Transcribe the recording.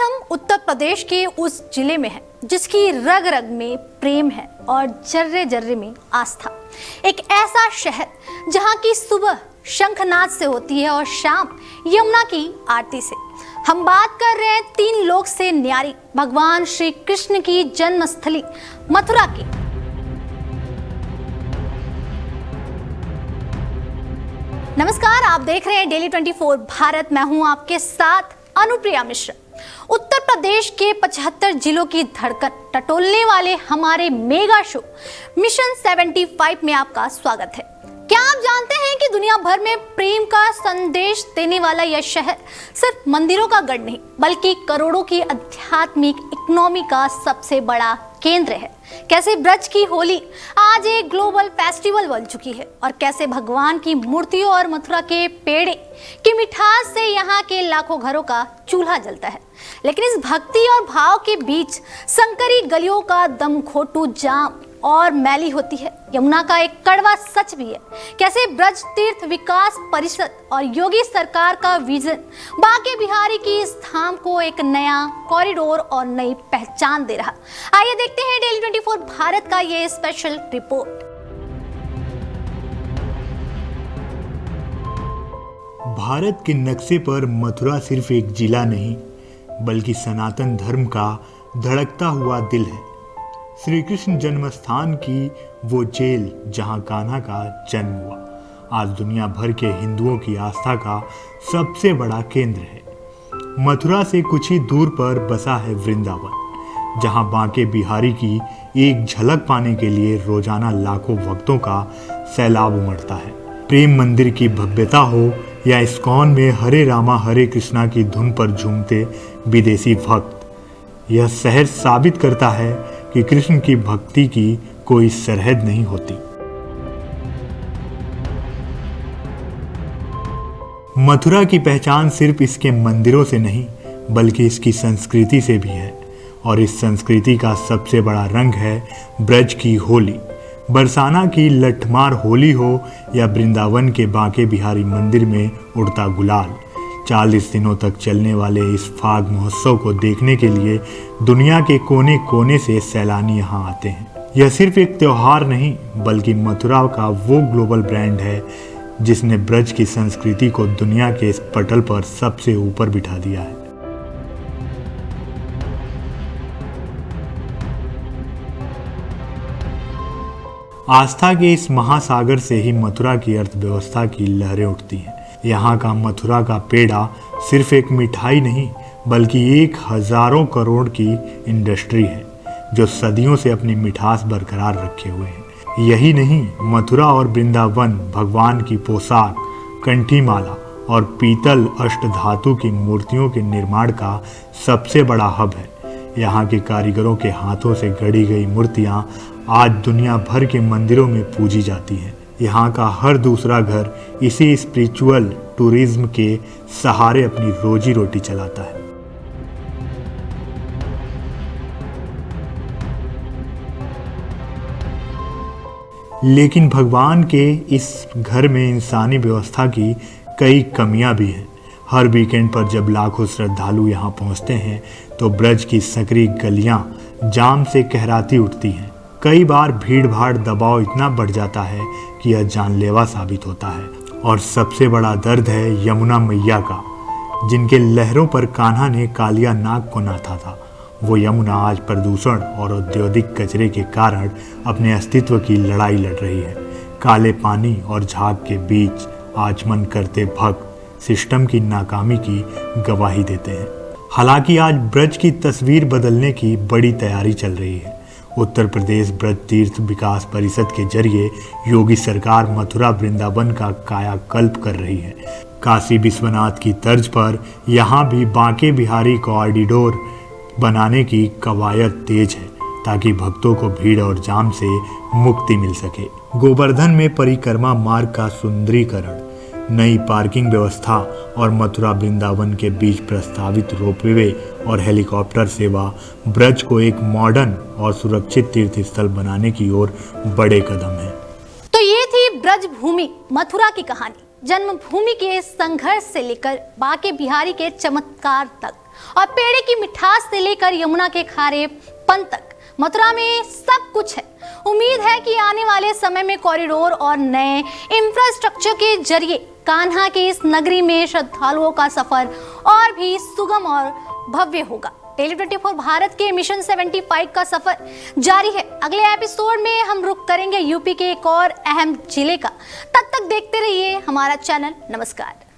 हम उत्तर प्रदेश के उस जिले में हैं जिसकी रग रग में प्रेम है और जर्रे जर्रे में आस्था। एक ऐसा शहर जहां की सुबह शंखनाद से होती है और शाम यमुना की आरती से। हम बात कर रहे हैं 3 लोक से न्यारी भगवान श्री कृष्ण की जन्मस्थली मथुरा की। नमस्कार, आप देख रहे हैं डेली 24 भारत। मैं हूं आपके साथ अनुप्रिया मिश्रा। उत्तर प्रदेश के 75 जिलों की धड़कन टटोलने वाले हमारे मेगा शो मिशन 75 में आपका स्वागत है। क्या आप जानते हैं कि दुनिया भर में प्रेम का संदेश देने वाला यह शहर सिर्फ मंदिरों का गढ़ नहीं बल्कि करोड़ों की आध्यात्मिक इकोनॉमी का सबसे बड़ा केंद्र है। कैसे ब्रज की होली आज एक ग्लोबल फेस्टिवल बन चुकी है और कैसे भगवान की मूर्तियों और मथुरा के पेड़े की मिठास से यहाँ के लाखों घरों का चूल्हा जलता है। लेकिन इस भक्ति और भाव के बीच संकरी गलियों का दम घोटू जाम और मैली होती है। यमुना का एक कड़वा सच भी है। कैसे ब्रज तीर्थ विकास परिषद और योगी सरकार का विजन बांके बिहारी की इस धाम को एक नया कॉरिडोर और नई पहचान दे रहा। आइए देखते हैं डेली 24 भारत का ये स्पेशल रिपोर्ट। भारत के नक्शे पर मथुरा सिर्फ एक जिला नहीं बल्कि सनातन धर्म का धड़कता हुआ दिल है। श्री कृष्ण जन्म स्थान की वो जेल जहां कान्हा का जन्म हुआ आज दुनिया भर के हिंदुओं की आस्था का सबसे बड़ा केंद्र है। मथुरा से कुछ ही दूर पर बसा है वृंदावन, जहां बांके बिहारी की एक झलक पाने के लिए रोजाना लाखों भक्तों का सैलाब उमड़ता है। प्रेम मंदिर की भव्यता हो या इस्कॉन में हरे रामा हरे कृष्णा की धुन पर झूमते विदेशी भक्त, यह शहर साबित करता है कि कृष्ण की भक्ति की कोई सरहद नहीं होती। मथुरा की पहचान सिर्फ इसके मंदिरों से नहीं बल्कि इसकी संस्कृति से भी है और इस संस्कृति का सबसे बड़ा रंग है ब्रज की होली। बरसाना की लठमार होली हो या वृंदावन के बांके बिहारी मंदिर में उड़ता गुलाल, 40 दिनों तक चलने वाले इस फाग महोत्सव को देखने के लिए दुनिया के कोने कोने से सैलानी यहाँ आते हैं। यह सिर्फ एक त्योहार नहीं बल्कि मथुरा का वो ग्लोबल ब्रांड है जिसने ब्रज की संस्कृति को दुनिया के इस पटल पर सबसे ऊपर बिठा दिया है। आस्था के इस महासागर से ही मथुरा की अर्थव्यवस्था की लहरें उठती हैं। यहाँ का मथुरा का पेड़ा सिर्फ एक मिठाई नहीं बल्कि एक हजारों करोड़ की इंडस्ट्री है जो सदियों से अपनी मिठास बरकरार रखे हुए हैं। यही नहीं, मथुरा और वृंदावन भगवान की पोशाक, कंठी माला और पीतल अष्टधातु की मूर्तियों के निर्माण का सबसे बड़ा हब है। यहाँ के कारीगरों के हाथों से गढ़ी गई मूर्तियाँ आज दुनिया भर के मंदिरों में पूजी जाती हैं। यहाँ का हर दूसरा घर इसी स्पिरिचुअल टूरिज्म के सहारे अपनी रोजी रोटी चलाता है। लेकिन भगवान के इस घर में इंसानी व्यवस्था की कई कमियां भी हैं। हर वीकेंड पर जब लाखों श्रद्धालु यहाँ पहुँचते हैं तो ब्रज की सकरी गलियां जाम से कहराती उठती हैं। कई बार भीड़ भाड़ दबाव इतना बढ़ जाता है कि यह जानलेवा साबित होता है। और सबसे बड़ा दर्द है यमुना मैया का, जिनके लहरों पर कान्हा ने कालिया नाग को नाथा था। वो यमुना आज प्रदूषण और औद्योगिक कचरे के कारण अपने अस्तित्व की लड़ाई लड़ रही है। काले पानी और झाग के बीच आचमन करते भक्त सिस्टम की नाकामी की गवाही देते हैं। हालांकि आज ब्रज की तस्वीर बदलने की बड़ी तैयारी चल रही है। उत्तर प्रदेश ब्रज तीर्थ विकास परिषद के जरिए योगी सरकार मथुरा वृंदावन का कायाकल्प कर रही है। काशी विश्वनाथ की तर्ज पर यहाँ भी बांके बिहारी कॉरिडोर बनाने की कवायद तेज है ताकि भक्तों को भीड़ और जाम से मुक्ति मिल सके। गोवर्धन में परिक्रमा मार्ग का सुंदरीकरण, नई पार्किंग व्यवस्था और मथुरा वृंदावन के बीच प्रस्तावित रोपवे और हेलीकॉप्टर सेवा ब्रज को एक मॉडर्न और सुरक्षित तीर्थ स्थल बनाने की ओर बड़े कदम हैं। तो ये थी ब्रज भूमि मथुरा की कहानी। जन्मभूमि के संघर्ष से लेकर बांके बिहारी के चमत्कार तक और पेड़े की मिठास से लेकर यमुना के खारेपन तक मथुरा में सब कुछ है। उम्मीद है कि आने वाले समय में कॉरिडोर और नए इंफ्रास्ट्रक्चर के जरिए कान्हा की इस नगरी में श्रद्धालुओं का सफर और भी सुगम और भव्य होगा। डेली 24 भारत के मिशन 75 का सफर जारी है। अगले एपिसोड में हम रुख करेंगे यूपी के एक और अहम जिले का। तब तक देखते रहिए हमारा चैनल। नमस्कार।